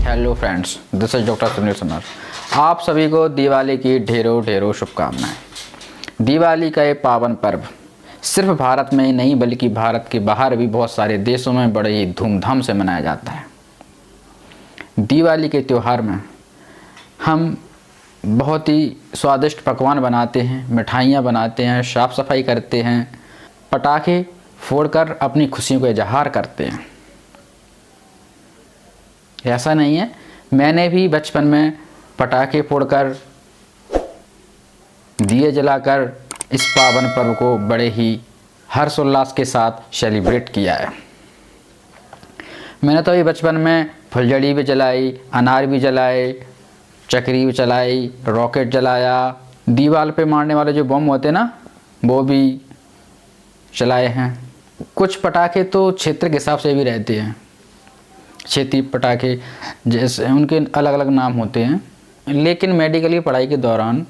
Hello friends, this is doctor Sunil सुनार। आप सभी को दिवाली की ढेरों ढेरों शुभकामनाएं। दिवाली का ये पावन पर्व सिर्फ भारत में ही नहीं बल्कि भारत के बाहर भी बहुत सारे देशों में बड़े ही धूमधाम से मनाया जाता है। दिवाली के त्यौहार में हम बहुत ही स्वादिष्ट पकवान बनाते हैं, मिठाइयाँ बनाते हैं, साफ़ सफाई करते हैं, पटाखे फोड़कर अपनी खुशियों का इजहार करते हैं। ऐसा नहीं है, मैंने भी बचपन में पटाखे फोड़कर, दिए जलाकर इस पावन पर्व को बड़े ही हर्षोल्लास के साथ सेलिब्रेट किया है। मैंने तो अभी बचपन में फुलझड़ी भी जलाई, अनार भी जलाए, चक्री भी चलाई, रॉकेट जलाया, दीवार पे मारने वाले जो बम होते ना वो भी चलाए हैं। कुछ पटाखे तो क्षेत्र के हिसाब से भी रहते हैं, क्षेत्रीय पटाखे जैसे उनके अलग अलग नाम होते हैं। लेकिन मेडिकली पढ़ाई के दौरान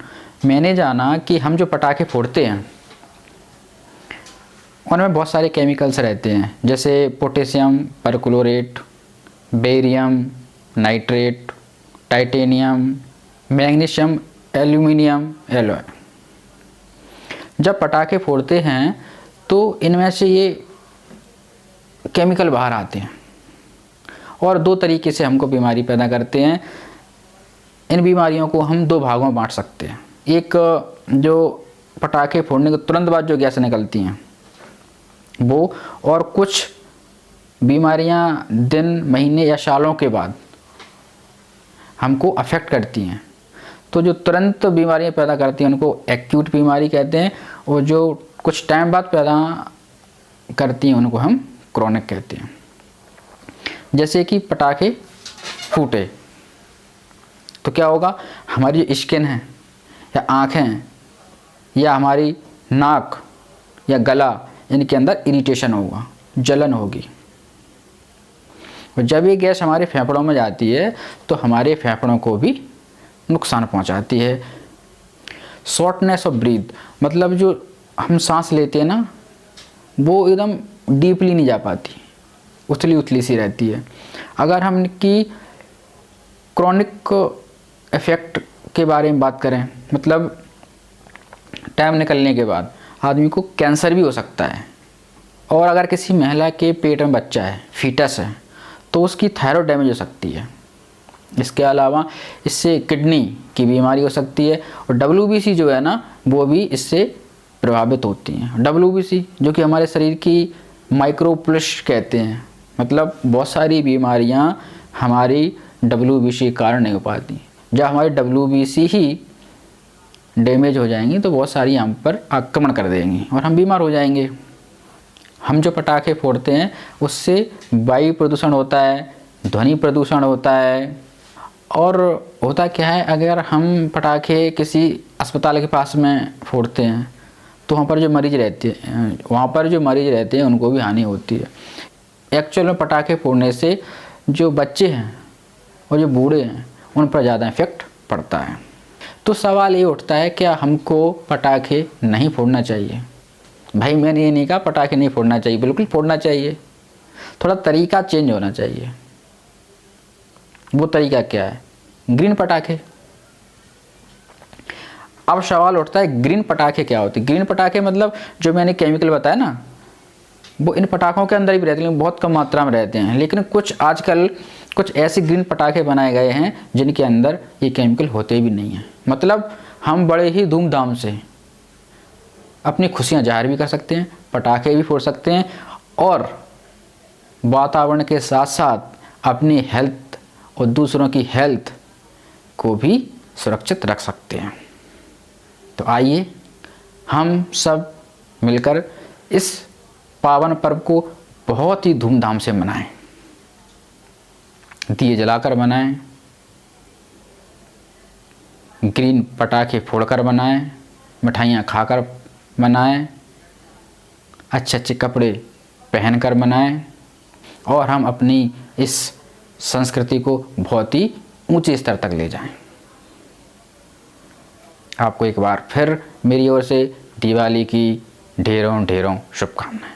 मैंने जाना कि हम जो पटाखे फोड़ते हैं उनमें बहुत सारे केमिकल्स रहते हैं, जैसे potassium perchlorate, barium nitrate, titanium, magnesium, aluminium alloy. जब पटाखे फोड़ते हैं तो इनमें से ये केमिकल बाहर आते हैं और दो तरीके से हमको बीमारी पैदा करते हैं। इन बीमारियों को हम दो भागों में बांट सकते हैं। एक, जो पटाखे फोड़ने के तुरंत बाद जो गैस निकलती हैं वो, और कुछ बीमारियां दिन, महीने या सालों के बाद हमको अफेक्ट करती हैं। तो जो तुरंत बीमारियां पैदा करती हैं उनको एक्यूट बीमारी कहते हैं, और जो कुछ टाइम बाद पैदा करती हैं उनको हम क्रोनिक कहते हैं। जैसे कि पटाखे फूटे तो क्या होगा, हमारी जो स्किन है या आँखें या हमारी नाक या गला, इनके अंदर इरिटेशन होगा, जलन होगी। और जब ये गैस हमारे फेफड़ों में जाती है तो हमारे फेफड़ों को भी नुकसान पहुंचाती है। शॉर्टनेस ऑफ ब्रीथ, मतलब जो हम सांस लेते हैं ना वो एकदम डीपली नहीं जा पाती, उथली उथली सी रहती है। अगर हम की क्रोनिक इफेक्ट के बारे में बात करें, मतलब टाइम निकलने के बाद आदमी को कैंसर भी हो सकता है। और अगर किसी महिला के पेट में बच्चा है, फीटस है, तो उसकी थायराइड डैमेज हो सकती है। इसके अलावा इससे किडनी की बीमारी हो सकती है, और WBC जो है ना वो भी इससे प्रभावित होती हैं। WBC जो कि हमारे शरीर की माइक्रोप्लस कहते हैं, मतलब बहुत सारी बीमारियां हमारी WBC के कारण नहीं हो पाती। जब हमारी WBC ही डैमेज हो जाएंगी तो बहुत सारी हम पर आक्रमण कर देंगी और हम बीमार हो जाएंगे। हम जो पटाखे फोड़ते हैं उससे वायु प्रदूषण होता है, ध्वनि प्रदूषण होता है। और होता क्या है, अगर हम पटाखे किसी अस्पताल के पास में फोड़ते हैं तो वहाँ पर जो मरीज रहते हैं उनको भी हानि होती है। एक्चुअल में पटाखे फोड़ने से जो बच्चे हैं और जो बूढ़े हैं उन पर ज़्यादा इफेक्ट पड़ता है। तो सवाल ये उठता है, क्या हमको पटाखे नहीं फोड़ना चाहिए? भाई मैंने ये नहीं कहा पटाखे नहीं फोड़ना चाहिए, बिल्कुल फोड़ना चाहिए, थोड़ा तरीका चेंज होना चाहिए। वो तरीका क्या है? ग्रीन पटाखे। अब सवाल उठता है ग्रीन पटाखे क्या होते हैं? ग्रीन पटाखे मतलब जो मैंने केमिकल बताया ना वो इन पटाखों के अंदर भी रहते हैं, बहुत कम मात्रा में रहते हैं। लेकिन कुछ आजकल कुछ ऐसे ग्रीन पटाखे बनाए गए हैं जिनके अंदर ये केमिकल होते भी नहीं हैं। मतलब हम बड़े ही धूमधाम से अपनी खुशियाँ जाहिर भी कर सकते हैं, पटाखे भी फोड़ सकते हैं, और वातावरण के साथ साथ अपनी हेल्थ और दूसरों की हेल्थ को भी सुरक्षित रख सकते हैं। तो आइए हम सब मिलकर इस पावन पर्व को बहुत ही धूमधाम से मनाएं, दिए जलाकर मनाएं, ग्रीन पटाखे फोड़कर मनाएं, मिठाइयाँ खाकर मनाएं, अच्छे अच्छे कपड़े पहनकर मनाएं, और हम अपनी इस संस्कृति को बहुत ही ऊंचे स्तर तक ले जाएं। आपको एक बार फिर मेरी ओर से दिवाली की ढेरों ढेरों शुभकामनाएं।